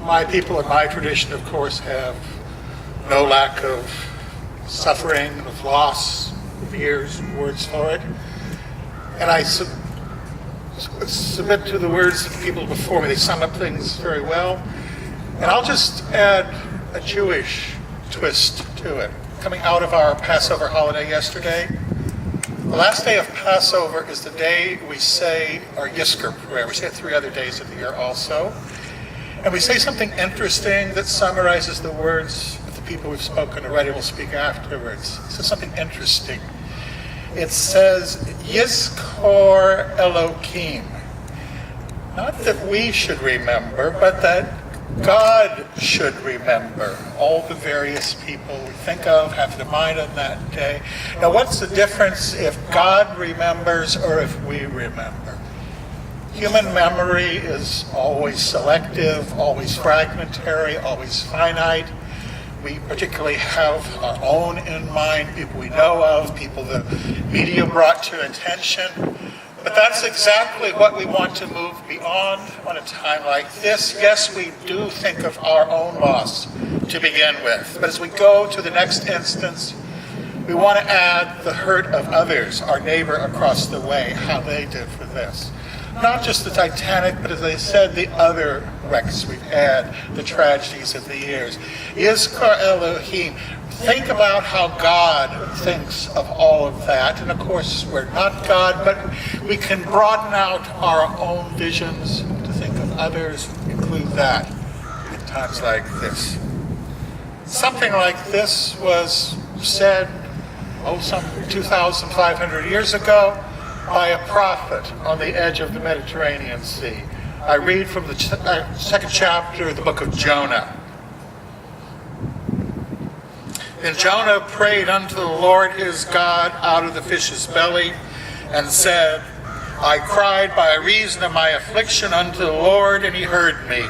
My people in my tradition, of course, have no lack of suffering, of loss, of years, words for it. And I submit to the words of the people before me. They sum up things very well. And I'll just add a Jewish twist to it. Coming out of our Passover holiday yesterday, the last day of Passover is the day we say our Yizkor prayer. We say it 3 other days of the year also. And we say something interesting that summarizes the words of the people we've spoken already. We'll speak afterwards. It says something interesting. It says, Yizkor Elokim. Not that we should remember, but that God should remember all the various people we think of, have in mind on that day. Now, what's the difference if God remembers or if we remember? Human memory is always selective, always fragmentary, always finite. We particularly have our own in mind, people we know of, people the media brought to attention. But that's exactly what we want to move beyond on a time like this. Yes, we do think of our own loss to begin with. But as we go to the next instance, we want to add the hurt of others, our neighbor across the way, how they did for this. Not just the Titanic, but as I said, the other wrecks we've had, the tragedies of the years. Yizkor Elohim. Think about how God thinks of all of that. And of course, we're not God, but we can broaden out our own visions to think of others, include that in times like this. Something like this was said, some 2,500 years ago by a prophet on the edge of the Mediterranean Sea. I read from the second chapter of the book of Jonah. Then Jonah prayed unto the Lord his God out of the fish's belly, and said, I cried by reason of my affliction unto the Lord, and he heard me.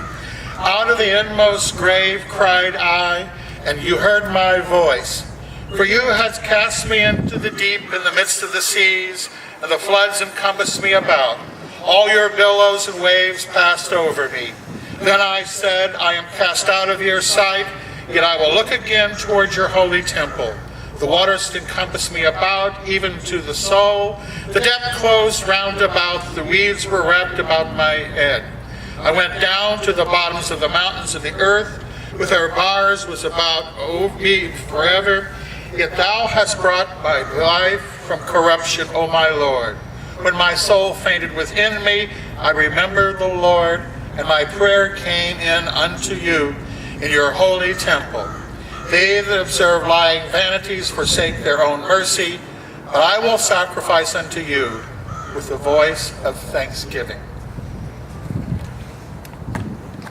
Out of the inmost grave cried I, and you heard my voice. For you hast cast me into the deep in the midst of the seas, and the floods encompassed me about. All your billows and waves passed over me. Then I said, I am cast out of your sight, yet I will look again toward your holy temple. The waters encompassed me about, even to the soul. The depth closed round about, the weeds were wrapped about my head. I went down to the bottoms of the mountains of the earth, with their bars was about me forever. Yet thou hast brought my life from corruption, O my Lord. When my soul fainted within me, I remembered the Lord, and my prayer came in unto you in your holy temple. They that observe lying vanities forsake their own mercy, but I will sacrifice unto you with the voice of thanksgiving.